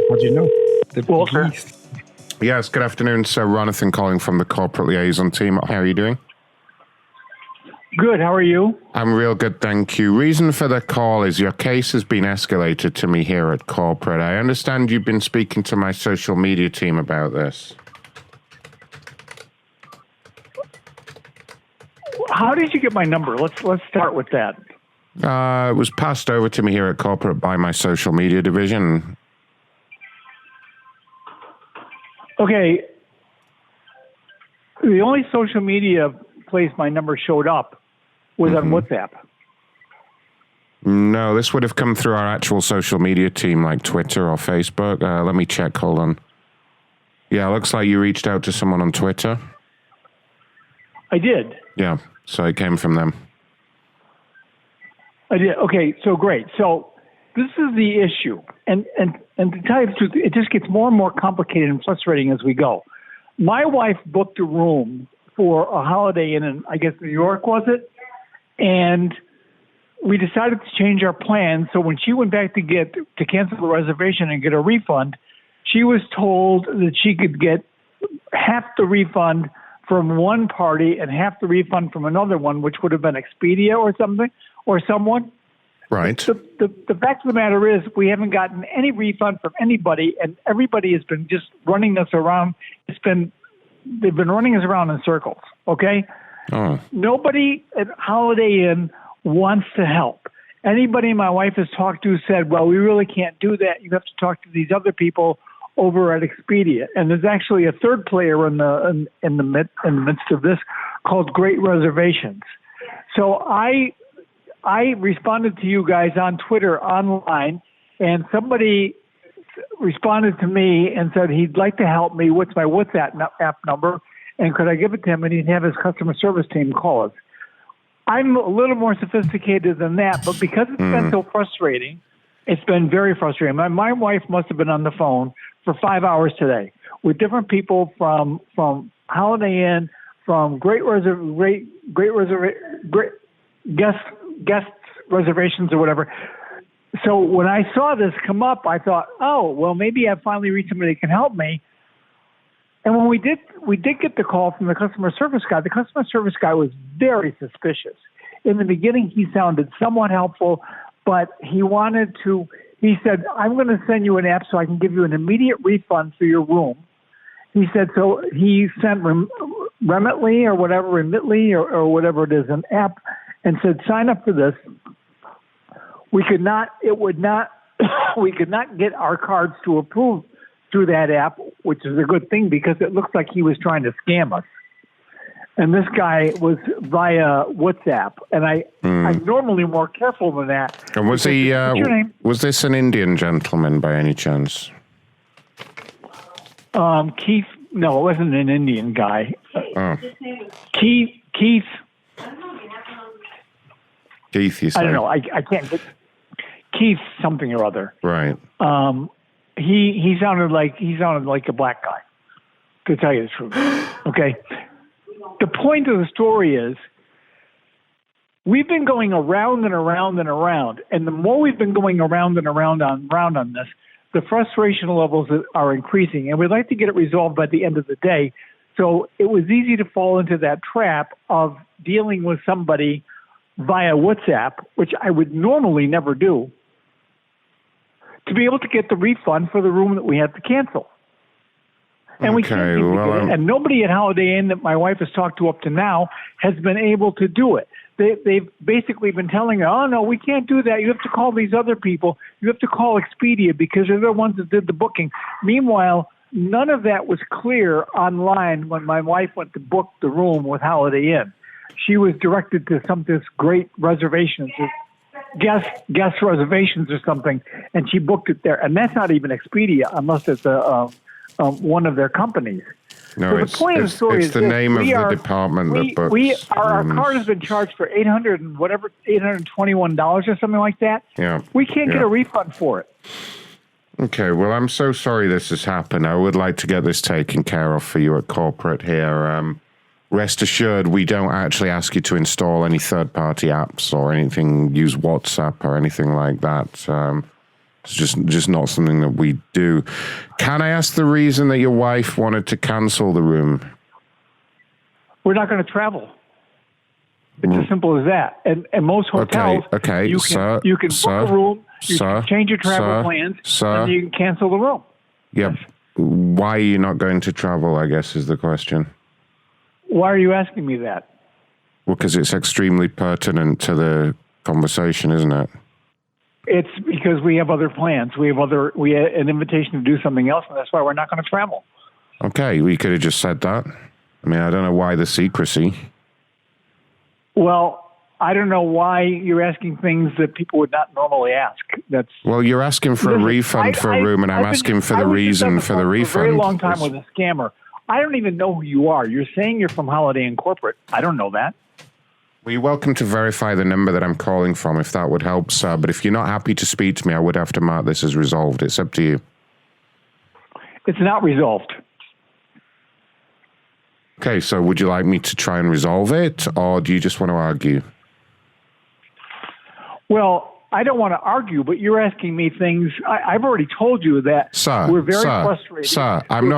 What do you know? The Walker. beast. Yes, good afternoon, Sir Ronathan calling from the corporate liaison team. How are you doing? Good. How are you? I'm real good, thank you. Reason for the call is your case has been escalated to me here at corporate. I understand you've been speaking to my social media team about this. How did you get my number? Let's start with that. It was passed over to me here at corporate by my social media division. Okay. The only social media place my number showed up was on WhatsApp. No, this would have come through our actual social media team like Twitter or Facebook. Let me check, hold on. Yeah, looks like you reached out to someone on Twitter. I did. Yeah, so it came from them. I did. Okay, so great. So this is the issue. And to tell you the truth, it just gets more and more complicated and frustrating as we go. My wife booked a room for a Holiday Inn in, I guess, New York, was it? And we decided to change our plans. So when she went back to cancel the reservation and get a refund, she was told that she could get half the refund from one party and half the refund from another one, which would have been Expedia or something or someone. Right. The fact of the matter is we haven't gotten any refund from anybody, and everybody has been just running us around. They've been running us around in circles, okay? Oh. Nobody at Holiday Inn wants to help. Anybody my wife has talked to said, well, we really can't do that. You have to talk to these other people over at Expedia. And there's actually a third player in the midst of this called Great Reservations. So I responded to you guys on Twitter online, and somebody responded to me and said he'd like to help me. What's my WhatsApp app number? And could I give it to him, and he'd have his customer service team call us. I'm a little more sophisticated than that, but because it's been so frustrating, it's been very frustrating. My wife must have been on the phone for 5 hours today with different people from Holiday Inn, from great guest reservations or whatever. So when I saw this come up, I thought, oh, well, maybe I've finally reached somebody that can help me. And when we did get the call from the customer service guy. The customer service guy was very suspicious. In the beginning, he sounded somewhat helpful, but he said, I'm going to send you an app so I can give you an immediate refund for your room. He said, so he sent Remitly or whatever it is, an app, and said, sign up for this. We could not get our cards to approve through that app, which is a good thing because it looks like he was trying to scam us. And this guy was via WhatsApp, and I'm normally more careful than that. And was he? What's your name? Was this an Indian gentleman by any chance? Keith. No, it wasn't an Indian guy. Oh. Keith. Keith, you say? I don't know. I can't get Keith something or other. Right. He sounded like a black guy, to tell you the truth. Okay. The point of the story is we've been going around and around and around, and the more we've been going around and around on this, the frustration levels are increasing, and we'd like to get it resolved by the end of the day. So it was easy to fall into that trap of dealing with somebody via WhatsApp, which I would normally never do, to be able to get the refund for the room that we had to cancel. And we can't seem to get it. And nobody at Holiday Inn that my wife has talked to up to now has been able to do it. They've basically been telling her, oh, no, we can't do that. You have to call these other people. You have to call Expedia because they're the ones that did the booking. Meanwhile, none of that was clear online when my wife went to book the room with Holiday Inn. She was directed to this great reservations, guest reservations or something, and she booked it there. And that's not even Expedia unless it's one of their companies. No, so the point of the story is the name of the department that books. Our card has been charged for $821 or something like that. Yeah, we can't get a refund for it. Okay, well, I'm so sorry this has happened. I would like to get this taken care of for you at corporate here. Rest assured, we don't actually ask you to install any third-party apps or anything, use WhatsApp or anything like that. It's just not something that we do. Can I ask the reason that your wife wanted to cancel the room? We're not going to travel. It's as simple as that. And most hotels, okay, you can book a room, you can change your travel plans, and you can cancel the room. Yep. Yes. Why are you not going to travel, I guess, is the question. Why are you asking me that? Well, because it's extremely pertinent to the conversation, isn't it? It's because we have other plans. We have an invitation to do something else, and that's why we're not going to travel. Okay, we could have just said that. I mean, I don't know why the secrecy. Well, I don't know why you're asking things that people would not normally ask. Well, you're asking for a refund for a room, and I'm asking for the reason for the refund. For a very long time with a scammer. I don't even know who you are. You're saying you're from Holiday Inn Corporate. I don't know that. Well, you're welcome to verify the number that I'm calling from if that would help, sir. But if you're not happy to speak to me, I would have to mark this as resolved. It's up to you. It's not resolved. Okay, so would you like me to try and resolve it, or do you just want to argue? Well, I don't want to argue, but you're asking me things. I've already told you that we're very frustrated. Sir, I'm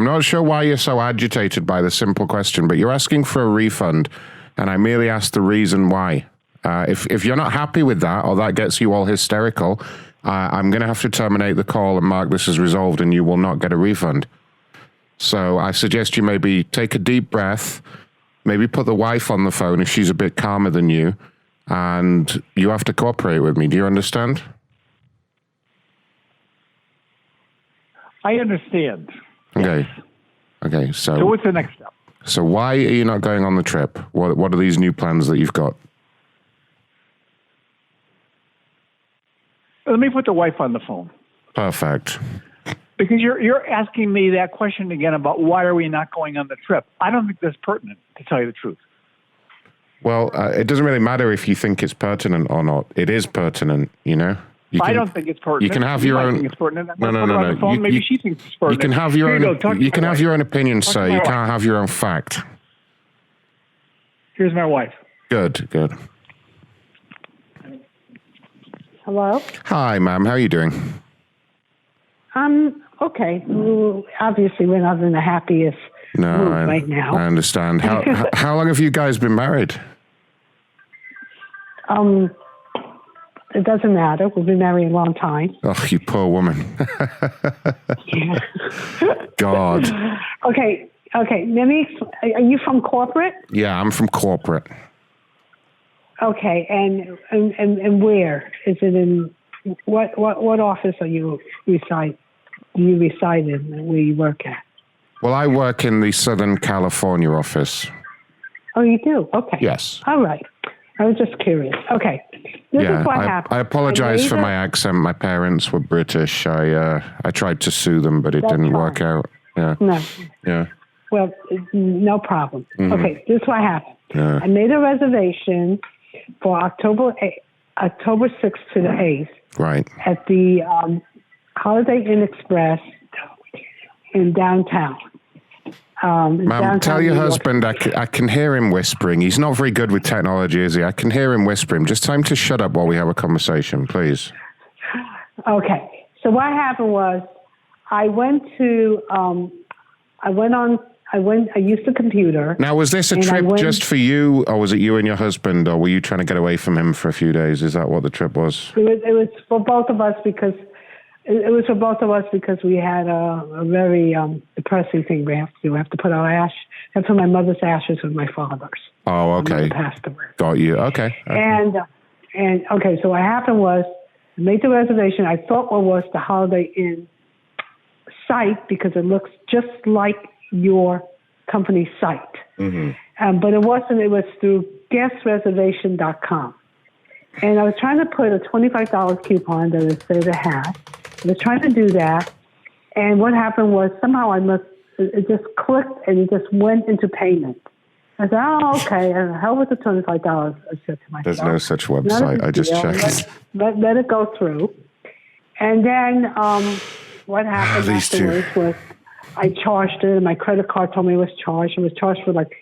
not sure why you're so agitated by the simple question, but you're asking for a refund, and I merely asked the reason why. If you're not happy with that, or that gets you all hysterical, I'm going to have to terminate the call and mark this as resolved, and you will not get a refund. So I suggest you maybe take a deep breath, maybe put the wife on the phone if she's a bit calmer than you, and you have to cooperate with me. Do you understand? I understand. Okay. Yes. Okay. So what's the next step? So why are you not going on the trip? What are these new plans that you've got? Let me put the wife on the phone. Perfect. Because you're asking me that question again about why are we not going on the trip. I don't think that's pertinent, to tell you the truth. Well, it doesn't really matter if you think it's pertinent or not. It is pertinent, you know? I don't think it's pertinent. You can have your own. No. Maybe she thinks it's pertinent. You can have your own. You can have your own opinion, sir. You can't have your own fact. Here's my wife. Good. Hello? Hi, ma'am. How are you doing? Okay. Obviously, we're not in the happiest mood right now. I understand. How long have you guys been married? It doesn't matter. We've been married a long time. Oh, you poor woman. Yeah. God. Okay. Let me. Are you from corporate? Yeah, I'm from corporate. Okay, and where is it in? What office are you reside? Do you reside in? Where you work at? Well, I work in the Southern California office. Oh, you do? Okay. Yes. All right. I was just curious. Okay. This is what happened. I apologize for my accent. My parents were British. I tried to sue them, but it didn't work out. Yeah. No. Yeah. Well, no problem. Mm-hmm. Okay, this is what happened. Yeah. I made a reservation for October 6th to the 8th. Right. At the Holiday Inn Express in downtown. Ma'am, tell your husband I can hear him whispering. He's not very good with technology, is he? I can hear him whispering. Just tell him to shut up while we have a conversation, please. Okay. So what happened was I used the computer. Now, was this a trip just for you, or was it you and your husband, or were you trying to get away from him for a few days? Is that what the trip was? It was for both of us because we had a very depressing thing we have to do. We have to put our ash. I have to put my mother's ashes with my father's. Oh, okay. Passed away. Got you. Okay. And okay. So what happened was I made the reservation. I thought what was the Holiday Inn site because it looks just like your company site. Mm-hmm. But it wasn't. It was through guestreservation.com. And I was trying to put a $25 coupon that it said it had. I was trying to do that. And what happened was somehow it just clicked and it just went into payment. I said, oh, okay. And the hell with the $25, I said to myself. There's no such website. I just checked. Let it go through. And then what happened afterwards was I charged it, and my credit card told me it was charged. It was charged for like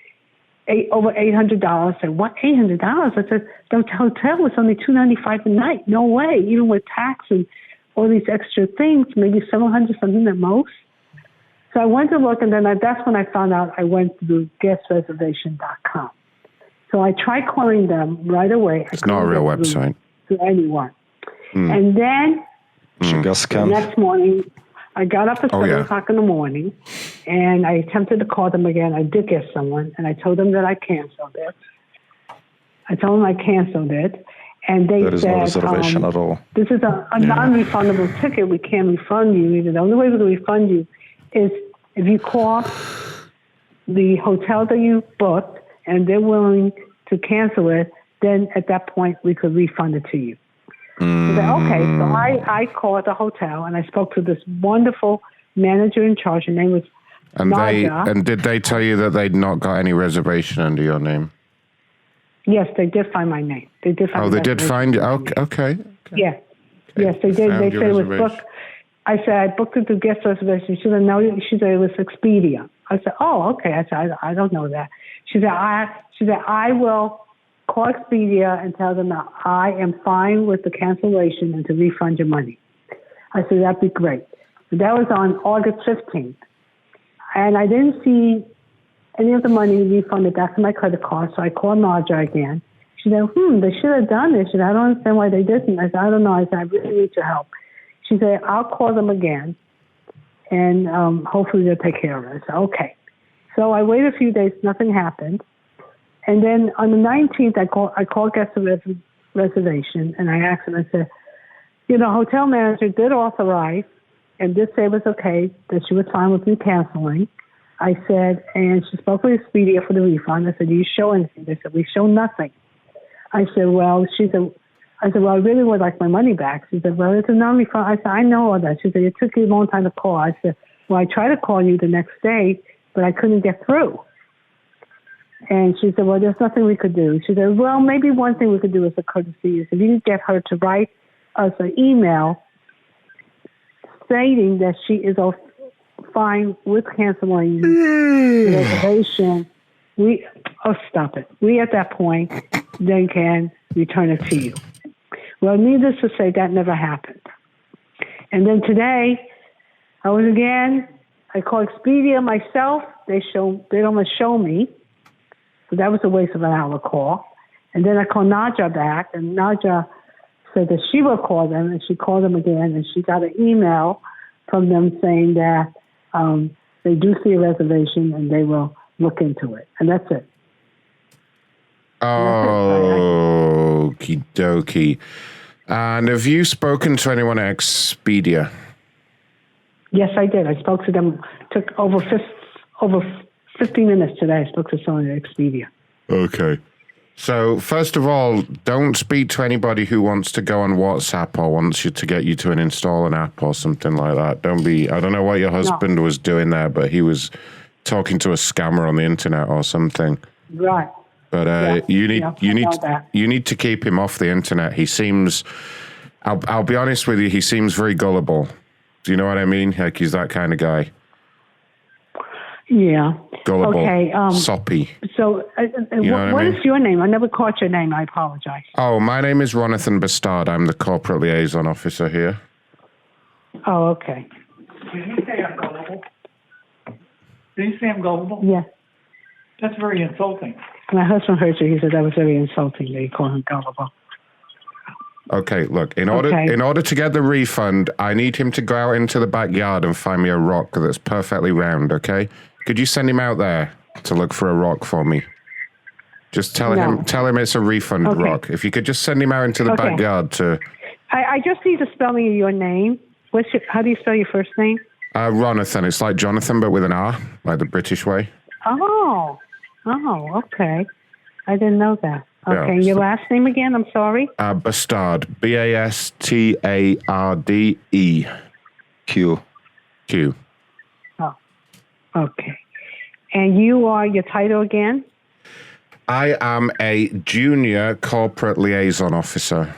over $800. I said, what, $800? I said, the hotel was only $295 a night. No way, even with tax and all these extra things, maybe $700 something at most. So I went to look, and then that's when I found out I went to guestreservation.com. So I tried calling them right away. It's not a real website. To anyone. And then the next morning, I got up at 7 o'clock in the morning, and I attempted to call them again. I did get someone, and I told them that I canceled it. And they there is said, no reservation at all. This is a non-refundable ticket. We can't refund you. The only way we can refund you is if you call the hotel that you booked and they're willing to cancel it, then at that point we could refund it to you. So I called the hotel and I spoke to this wonderful manager in charge. Her name was Nadia. And did they tell you that they'd not got any reservation under your name? Yes, they did find my name. They did find. Oh, they did find it. Okay. Yeah. Yes, they did. They said it was booked. I said I booked it through guest reservation. She said no. She said it was Expedia. I said, oh, okay. I said I don't know that. She said I will call Expedia and tell them that I am fine with the cancellation and to refund your money. I said, that'd be great. So that was on August 15th. And I didn't see any of the money refunded back to my credit card, so I called Nadia again. She said, they should have done this. She said, I don't understand why they didn't. I said, I don't know. I said, I really need your help. She said, I'll call them again, and hopefully they'll take care of it. I said, okay. So I waited a few days. Nothing happened. And then on the 19th, I called guest reservation, and I asked them, I said, hotel manager did authorize and did say it was okay, that she was fine with me canceling. I said, and she spoke with Expedia for the refund. I said, do you show anything? They said, we show nothing. I said, I really would like my money back. She said, well, it's a non-refund. I said, I know all that. She said, it took you a long time to call. I said, well, I tried to call you the next day, but I couldn't get through. And she said, well, there's nothing we could do. She said, well, maybe one thing we could do as a courtesy is if you could get her to write us an email stating that she is fine with canceling the reservation. Stop it. We at that point then can return it to you. Well, needless to say, that never happened. And then today, I called Expedia myself. They don't want to show me. So that was a waste of an hour call. And then I called Nadia back, and Nadia said that she will call them, and she called them again, and she got an email from them saying that they do see a reservation and they will look into it. And that's it. Okie dokie. And have you spoken to anyone at Expedia? Yes, I did. I spoke to them. Took over 15 minutes today. I spoke to someone at Expedia. Okay. So, first of all, don't speak to anybody who wants to go on WhatsApp or wants you to get you to install an app or something like that. I don't know what your husband was doing there, but he was talking to a scammer on the internet or something. Right. But you need to keep him off the internet. He seems, I'll be honest with you, he seems very gullible. Do you know what I mean? Like, he's that kind of guy. Yeah. Gullible. Okay. Soppy. So, what is your name? I never caught your name. I apologize. Oh, my name is Ronathan Bastard. I'm the corporate liaison officer here. Oh, okay. Did you say I'm gullible? Did you say I'm gullible? Yeah. That's very insulting. My husband heard you. He said that was very insulting that you call him gullible. Okay, look, in order to get the refund, I need him to go out into the backyard and find me a rock that's perfectly round, okay? Could you send him out there to look for a rock for me? Just tell him it's a refund rock. If you could just send him out into the backyard to... I just need the spelling of your name. How do you spell your first name? Ronathan. It's like Jonathan, but with an R, like the British way. Oh, okay. I didn't know that. Okay, your last name again? I'm sorry. Bastard. BastardE. Q. Oh, okay. And you are your title again? I am a junior corporate liaison officer.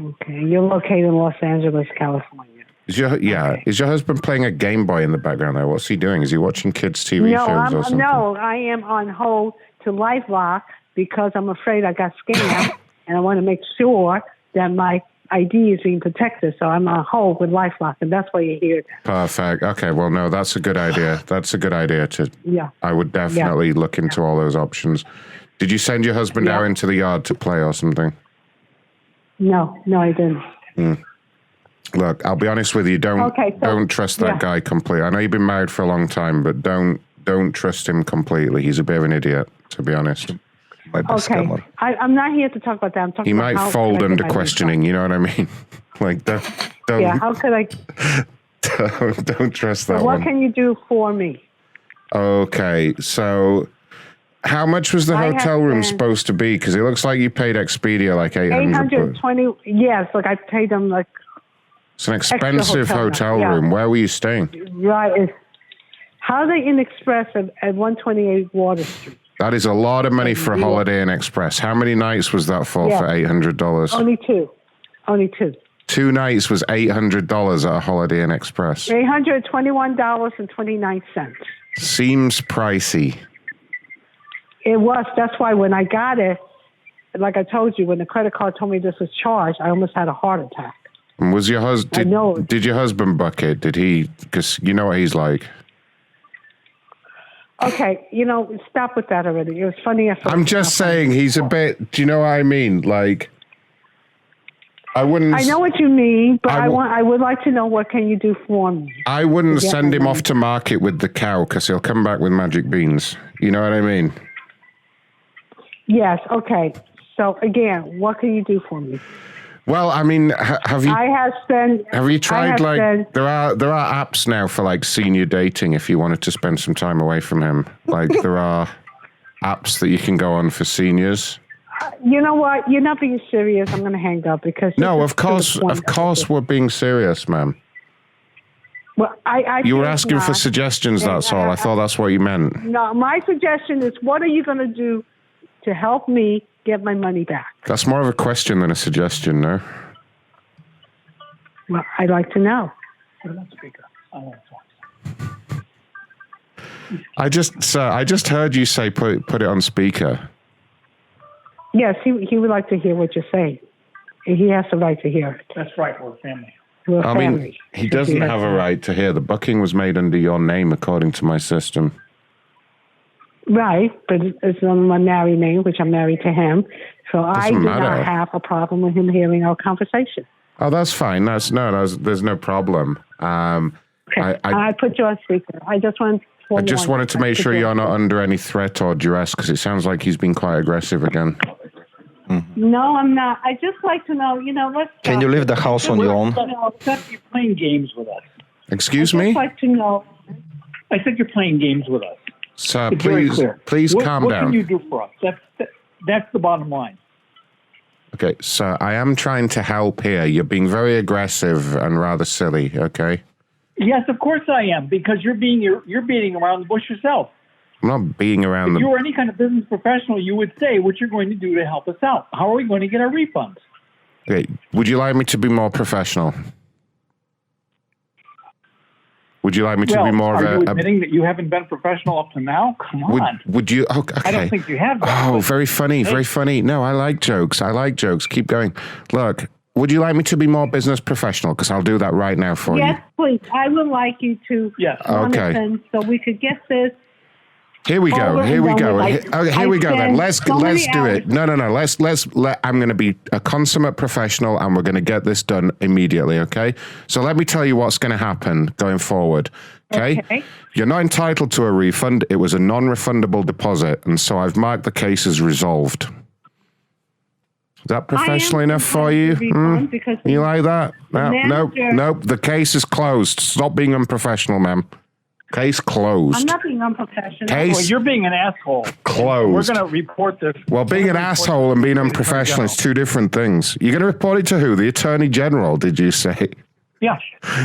Okay, you're located in Los Angeles, California. Is your husband playing a Game Boy in the background there? What's he doing? Is he watching kids' TV shows or something? No, I am on hold to LifeLock because I'm afraid I got scammed, and I want to make sure that my ID is being protected. So I'm on hold with LifeLock, and that's why you're here. Perfect. Okay. Well, no, that's a good idea. That's a good idea to. Yeah. I would definitely look into all those options. Did you send your husband out into the yard to play or something? No, I didn't. Look, I'll be honest with you. Don't trust that guy completely. I know you've been married for a long time, but don't trust him completely. He's a bit of an idiot, to be honest. Okay, I'm not here to talk about that. I'm talking. He about might fold under questioning. You know what I mean? Like, don't. Yeah. How could I? Don't trust that one. What can you do for me? Okay, so. How much was the hotel room supposed to be? Because it looks like you paid Expedia like $800. $820. Yes, like I paid them like. It's an expensive hotel room. Where were you staying? Right. Holiday Inn Express at 128 Water Street. That is a lot of money for a Holiday Inn Express. How many nights was that for $800? Only two. 2 nights was $800 at a Holiday Inn Express. $821.29. Seems pricey. It was. That's why when I got it, like I told you, when the credit card told me this was charged, I almost had a heart attack. And was your husband? Did your husband buck it? Did he? Because you know what he's like. Okay, stop with that already. It was funny. I'm just saying he's a bit. Do you know what I mean? Like, I wouldn't. I know what you mean, but I would like to know what can you do for me. I wouldn't send him off to market with the cow because he'll come back with magic beans. You know what I mean? Yes. Okay. So again, what can you do for me? Well, I mean, have you? Have you tried there are apps now for like senior dating if you wanted to spend some time away from him. Like there are apps that you can go on for seniors. You know what? You're not being serious. I'm going to hang up because of course we're being serious, ma'am. Well, you were asking for suggestions. That's all. I thought that's what you meant. No, my suggestion is, what are you going to do to help me get my money back? That's more of a question than a suggestion, no? Well, I'd like to know. I just heard you say put it on speaker. Yes, he would like to hear what you're saying. He has the right to hear it. That's right. We're a family. I mean, he doesn't have a right to hear. The booking was made under your name, according to my system. Right, but it's on my married name, which I'm married to him. So I do not have a problem with him hearing our conversation. Oh, that's fine. There's no problem. Okay. I put you on speaker. I just wanted to make sure you're not under any threat or duress because it sounds like he's been quite aggressive again. No, I'm not. I just like to know, let's... Can you leave the house on your own? You're playing games with us. Excuse me? I'd like to know... I said you're playing games with us. Sir, please calm down. What can you do for us? That's the bottom line. Okay, sir, I am trying to help here. You're being very aggressive and rather silly, okay? Yes, of course I am, because you're beating around the bush yourself. I'm not being around If you were any kind of business professional, you would say what you're going to do to help us out. How are we going to get our refunds? Okay, would you like me to be more professional? Would you like me to be more of a... Are you admitting that you haven't been professional up to now? Come on. Would you... Oh, okay. I don't think you have. Oh, very funny, very funny. No, I like jokes. Keep going. Look, would you like me to be more business professional? Because I'll do that right now for you. Yes, please. I would like you to... Yes. Okay. So we could get this... Here we go. Here we go then. Let's do it. No. I'm going to be a consummate professional and we're going to get this done immediately, okay? So let me tell you what's going to happen going forward, okay? You're not entitled to a refund. It was a non-refundable deposit, and so I've marked the case as resolved. Is that professional enough for you? You like that? Nope. The case is closed. Stop being unprofessional, ma'am. Case closed. I'm not being unprofessional. Well, you're being an asshole. Closed. We're going to report this. Well, being an asshole and being unprofessional is two different things. You're going to report it to who? The Attorney General, did you say? Yeah.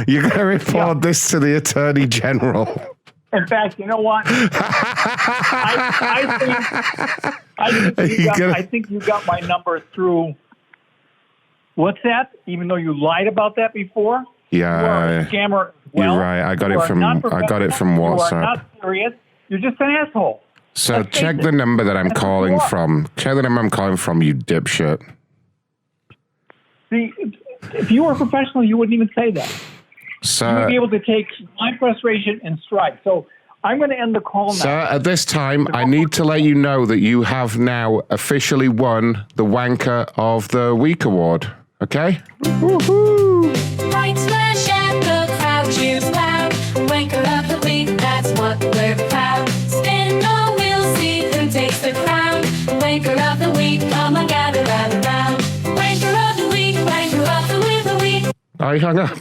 You're going to report this to the Attorney General. In fact, you know what? I think you got my number through WhatsApp, even though you lied about that before. You are a scammer as well. You're right. I got You it are from not WhatsApp. You are not serious. You're just an asshole. So check the number that I'm calling from. Check the number I'm calling from, you dipshit. See, if you were a professional, you wouldn't even say that. Sir, You would be able to take my frustration and strike. So I'm going to end the call now. Sir, at this time, I need to let you know that you have now officially won the Wanker of the Week award. Okay? Woohoo! Right slash and the crowd cheers loud. Wanker of the week, that's what we're proud. Spin the wheel, see who takes the crown. Wanker of the week, come on, gather round. Wanker of the week, wanker of the week, the week. I hung up.